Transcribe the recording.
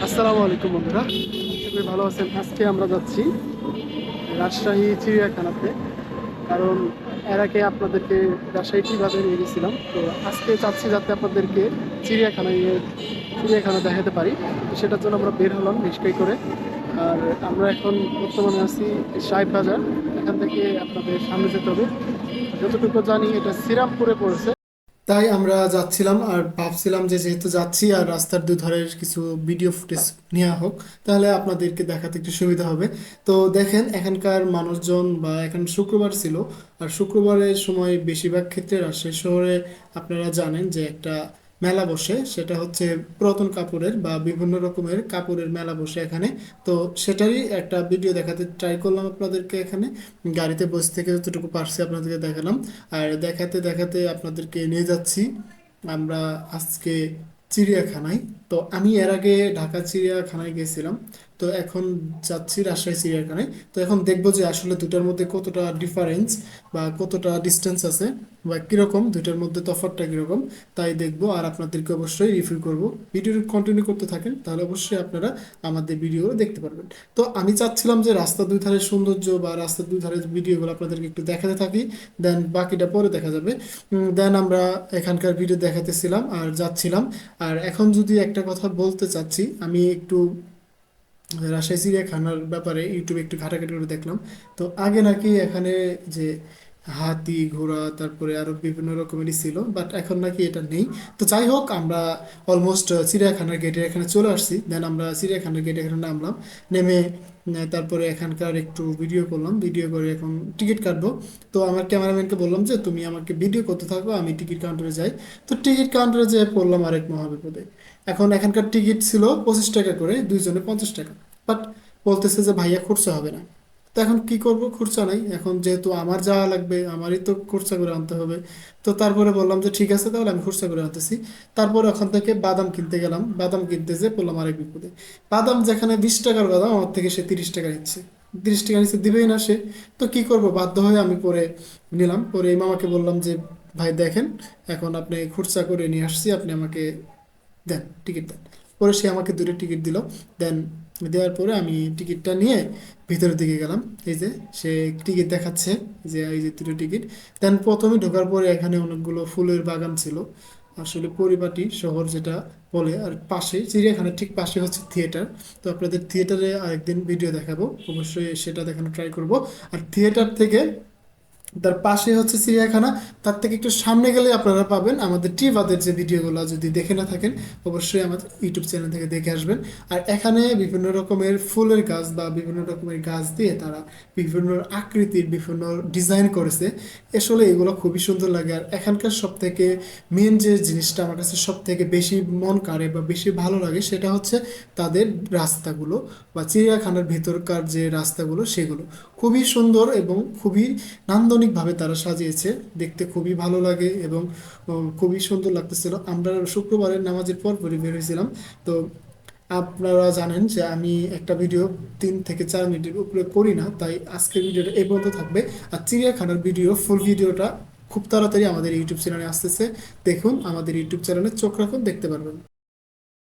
আসসালামু আলাইকুম বন্ধুরা, খুবই ভালো আছেন। আজকে আমরা যাচ্ছি রাজশাহী চিড়িয়াখানাতে, কারণ এর আগে আপনাদেরকে রাজশাহী কিভাবে নিয়ে গেছিলাম। তো আজকে চাচ্ছি যাতে আপনাদেরকে চিড়িয়াখানায় চিড়িয়াখানা দেখাতে পারি। তো সেটার জন্য আমরা বের হলাম রিক্সায় করে। আর আমরা এখন বর্তমানে আছি সাহেব বাজার। এখান থেকে আপনাদের সামনে যেতে হবে। যতটুকু জানি এটা শ্রীরামপুরে পড়েছে। তাই আমরা যাচ্ছিলাম আর ভাবছিলাম যে যেহেতু যাচ্ছি আর রাস্তার দুধারের কিছু ভিডিও ফুটেজ নেওয়া হোক, তাহলে আপনাদেরকে দেখাতে একটু সুবিধা হবে। তো দেখেন এখানকার মানুষজন, বা এখন শুক্রবার ছিল, আর শুক্রবারের সময় বেশিরভাগ ক্ষেত্রে রাজশাহী শহরে আপনারা জানেন যে একটা মেলা বসে, সেটা হচ্ছে পুরাতন কাপড়ের বা বিভিন্ন রকমের কাপড়ের মেলা বসে এখানে। তো সেটারই একটা ভিডিও দেখাতে ট্রাই করলাম আপনাদেরকে এখানে। গাড়িতে বসে থেকে যতটুকু পারছি আপনাদেরকে দেখালাম। আর দেখাতে দেখাতে আপনাদেরকে নিয়ে যাচ্ছি আমরা আজকে চিড়িয়াখানায়। তো আমি এর আগে ঢাকা চিড়িয়াখানায় গেছিলাম, তো এখন যাচ্ছি রাজশাহী চিড়িয়াখানায়। তো এখন দেখবো যে আসলে দুটার মধ্যে কতটা ডিফারেন্স বা কতটা ডিস্টেন্স আছে, বা কিরকম দুটার মধ্যে তফাৎটা কিরকম, তাই দেখবো। আর আপনাদেরকে অবশ্যই রিভিউ করব। ভিডিও কন্টিনিউ করতে থাকেন, তাহলে অবশ্যই আপনারা আমাদের ভিডিও দেখতে পারবেন। তো আমি চাচ্ছিলাম যে রাস্তার দুই ধারের সৌন্দর্য বা রাস্তার দুই ধারের ভিডিওগুলো আপনাদেরকে একটু দেখাতে থাকি, দেন বাকিটা পরে দেখা যাবে। দেন আমরা এখানকার ভিডিও দেখাতেছিলাম আর যাচ্ছিলাম। আর এখন যদি একটা কথা বলতে চাচ্ছি, আমি একটু রাজশাহী চিড়িয়াখানার ব্যাপারে ইউটিউবে একটু ঘাটাঘাটি করে দেখলাম। তো আগে নাকি এখানে যে হাতি ঘোড়া তারপরে আরো বিভিন্ন রকমেরই ছিল, বাট এখন নাকি এটা নেই। তো যাই হোক, আমরা অলমোস্ট চিড়িয়াখানার গেটের এখানে চলে আসছি। দেন আমরা চিড়িয়াখানার গেটে এখানে নামলাম, নেমে তারপরে এখানকার একটু ভিডিও করলাম, ভিডিও করে এখন টিকিট কাটবো। তো আমার ক্যামেরাম্যানকে বললাম যে তুমি আমাকে ভিডিও করতে থাকো, আমি টিকিট কাউন্টারে যাই। তো টিকিট কাউন্টারে যেয়ে পড়লাম আরেক মহাবিপদে। এখন এখানকার টিকিট ছিল 25 টাকা করে, দুইজনে 50 টাকা। বাট বলতেছে যে ভাইয়া খুরসা হবে না। তো এখন কি করব, খুরসা নাই। এখন যেহেতু আমার যাওয়া লাগবে, আমারই তো খুরসা করে আনতে হবে। তো তারপরে বললাম যে ঠিক আছে, তাহলে আমি খুরসা করে আনতেছি। তারপর ওখান থেকে বাদাম কিনতে গেলাম, বাদাম কিনতে যে পড়লাম আরেক বিপদে। বাদাম যেখানে 20 টাকার বাদাম, আমার থেকে সে 30 টাকা নিচ্ছে। 30 টাকা নিচ্ছে, দিবেই না সে। তো কি করব, বাধ্য হয়ে আমি পরে নিলাম। পরে এই মামাকে বললাম যে ভাই দেখেন, এখন আপনি খুরসা করে নিয়ে আসছি, আপনি আমাকে দেন, টিকিট দেন। পরে সে আমাকে দুটো টিকিট দিল। দেন দেওয়ার পরে আমি টিকিটটা নিয়ে ভিতরের দিকে গেলাম। এই যে সে টিকিট দেখাচ্ছে, যে এই যে দুটো টিকিট। দেন প্রথমে ঢোকার পরে এখানে অনেকগুলো ফুলের বাগান ছিল, আসলে পরিপাটি শহর যেটা বলে। আর পাশে চিড়িয়াখানার ঠিক পাশে হচ্ছে থিয়েটার। তো আপনাদের থিয়েটারে আরেকদিন ভিডিও দেখাবো, অবশ্যই সেটা দেখানো ট্রাই করব। আর থিয়েটার থেকে তার পাশে হচ্ছে চিড়িয়াখানা। তার থেকে একটু সামনে গেলে আপনারা পাবেন আমাদের টিভাদের যে ভিডিওগুলো, যদি দেখে না থাকেন অবশ্যই আমাদের ইউটিউব চ্যানেল থেকে দেখে আসবেন। আর এখানে বিভিন্ন রকমের ফুলের গাছ বা বিভিন্ন রকমের গাছ দিয়ে তারা বিভিন্ন আকৃতির বিভিন্ন ডিজাইন করেছে। আসলে এগুলো খুবই সুন্দর লাগে। আর এখানকার সব থেকে মেন যে জিনিসটা আমার কাছে সব থেকে বেশি মন কাড়ে বা বেশি ভালো লাগে, সেটা হচ্ছে তাদের রাস্তাগুলো বা চিড়িয়াখানার ভেতরকার যে রাস্তাগুলো, সেগুলো খুবই সুন্দর এবং খুবই নান্দনিকভাবে তারা সাজিয়েছে। দেখতে খুবই ভালো লাগে এবং খুবই সুন্দর লাগতেছিল। আমরা শুক্রবারের নামাজের পর পরই বের হয়েছিলাম। তো আপনারা জানেন যে আমি একটা ভিডিও 3 থেকে 4 মিনিটের উপরে করি না, তাই আজকের ভিডিওটা এই পর্যন্ত থাকবে। আর চিড়িয়াখানার ভিডিও ফুল ভিডিওটা খুব তাড়াতাড়ি আমাদের ইউটিউব চ্যানেলে আসতেছে। দেখুন, আমাদের ইউটিউব চ্যানেলে চোখ রাখুন, দেখতে পারবেন।